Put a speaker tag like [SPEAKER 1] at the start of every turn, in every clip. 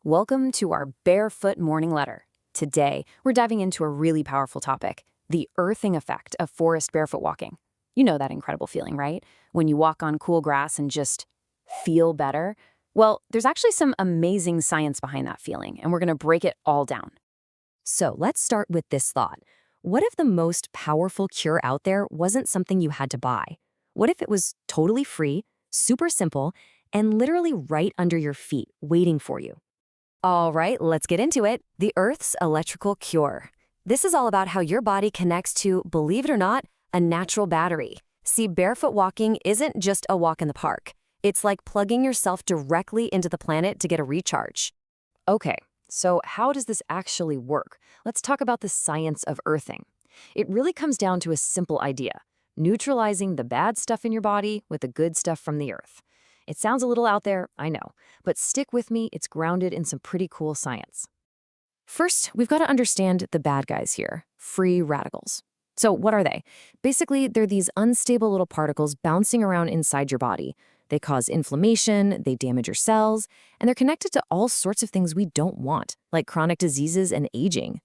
[SPEAKER 1] Welcome to our Barefoot morning letter. Today, we're diving into a really powerful topic, the earthing effect of forest barefoot walking. You know that incredible feeling, right? When you walk on cool grass and just feel better. Well, there's actually some amazing science behind that feeling, and we're going to break it all down.
[SPEAKER 2] So let's start with this thought. What if the most powerful cure out there wasn't something you had to buy? What if it was totally free, super simple, and literally right under your feet, waiting for you? All right, let's get into it. The Earth's electrical cure. This is all about how your body connects to, believe it or not, a natural battery. See, barefoot walking isn't just a walk in the park. It's like plugging yourself directly into the planet to get a recharge.
[SPEAKER 1] Okay, so how does this actually work? Let's talk about the science of earthing. It really comes down to a simple idea, neutralizing the bad stuff in your body with the good stuff from the earth. It sounds a little out there, I know, but stick with me, it's grounded in some pretty cool science. First, we've got to understand the bad guys here, free radicals. So what are they? Basically, they're these unstable little particles bouncing around inside your body. They cause inflammation, they damage your cells, and they're connected to all sorts of things we don't want, like chronic diseases and aging.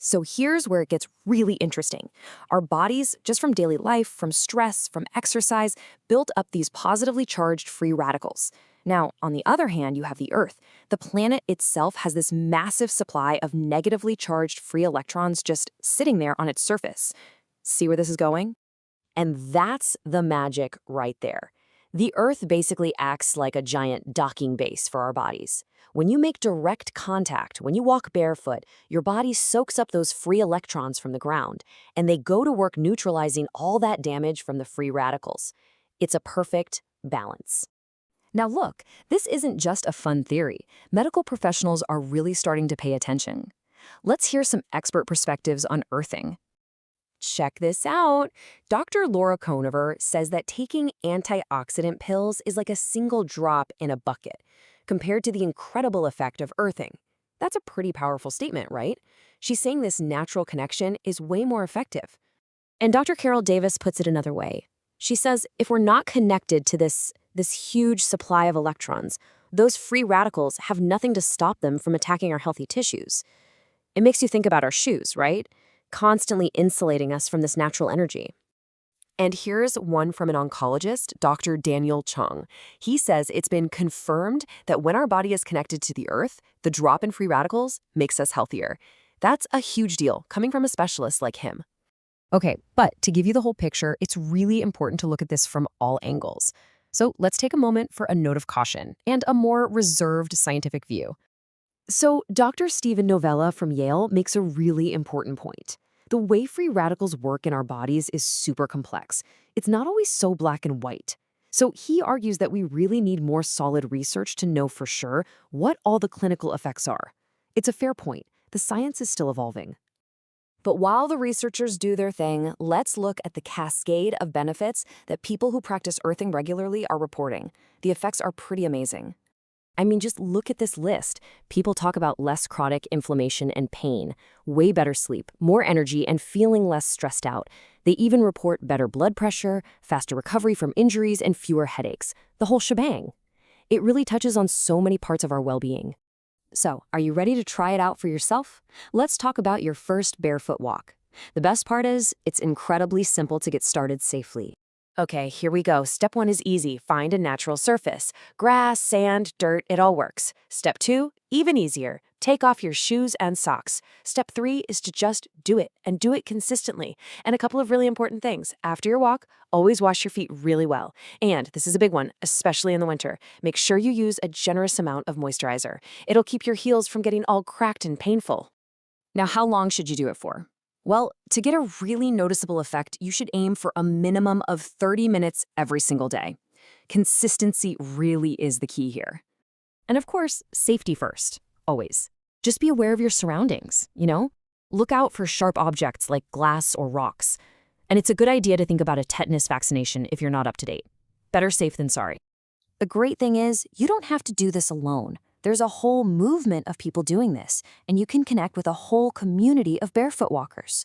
[SPEAKER 1] So here's where it gets really interesting. Our bodies, just from daily life, from stress, from exercise, built up these positively charged free radicals. Now, on the other hand, you have the Earth. The planet itself has this massive supply of negatively charged free electrons just sitting there on its surface. See where this is going? And that's the magic right there. The Earth basically acts like a giant docking base for our bodies. When you make direct contact, when you walk barefoot, your body soaks up those free electrons from the ground, and they go to work neutralizing all that damage from the free radicals. It's a perfect balance. Now look, this isn't just a fun theory. Medical professionals are really starting to pay attention. Let's hear some expert perspectives on earthing. Check this out. Dr. Laura Conover says that taking antioxidant pills is like a single drop in a bucket, compared to the incredible effect of earthing. That's a pretty powerful statement, right? She's saying this natural connection is way more effective. And Dr. Carol Davis puts it another way. She says if we're not connected to this huge supply of electrons, those free radicals have nothing to stop them from attacking our healthy tissues. It makes you think about our shoes, right? Constantly insulating us from this natural energy. And here's one from an oncologist, Dr. Daniel Chung. He says it's been confirmed that when our body is connected to the earth, the drop in free radicals makes us healthier. That's a huge deal, coming from a specialist like him. Okay, but to give you the whole picture, it's really important to look at this from all angles. So let's take a moment for a note of caution and a more reserved scientific view. So Dr. Stephen Novella from Yale makes a really important point. The way free radicals work in our bodies is super complex. It's not always so black and white. So he argues that we really need more solid research to know for sure what all the clinical effects are. It's a fair point. The science is still evolving. But while the researchers do their thing, let's look at the cascade of benefits that people who practice earthing regularly are reporting. The effects are pretty amazing. I mean, just look at this list. People talk about less chronic inflammation and pain, way better sleep, more energy, and feeling less stressed out. They even report better blood pressure, faster recovery from injuries, and fewer headaches. The whole shebang. It really touches on so many parts of our well-being. So, are you ready to try it out for yourself? Let's talk about your first barefoot walk. The best part is, it's incredibly simple to get started safely. Okay, here we go. Step 1 is easy. Find a natural surface. Grass, sand, dirt, it all works. Step 2, even easier. Take off your shoes and socks. Step 3 is to just do it, and do it consistently. And a couple of really important things. After your walk, always wash your feet really well. And this is a big one, especially in the winter. Make sure you use a generous amount of moisturizer. It'll keep your heels from getting all cracked and painful. Now, how long should you do it for? Well, to get a really noticeable effect, you should aim for a minimum of 30 minutes every single day. Consistency really is the key here. And of course, safety first, always. Just be aware of your surroundings, Look out for sharp objects like glass or rocks. And it's a good idea to think about a tetanus vaccination if you're not up to date. Better safe than sorry. The great thing is, you don't have to do this alone. There's a whole movement of people doing this, and you can connect with a whole community of barefoot walkers.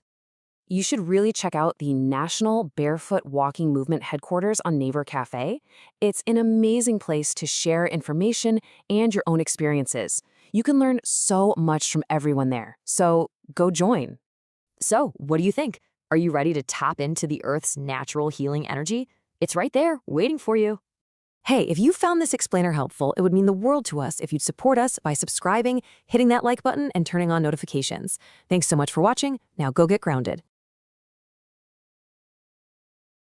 [SPEAKER 1] You should really check out the National Barefoot Walking Movement headquarters on Naver Cafe. It's an amazing place to share information and your own experiences. You can learn so much from everyone there, so go join.
[SPEAKER 2] So, what do you think? Are you ready to tap into the Earth's natural healing energy? It's right there, waiting for you. Hey, if you found this explainer helpful, it would mean the world to us if you'd support us by subscribing, hitting that like button, and turning on notifications. Thanks so much for watching. Now go get grounded.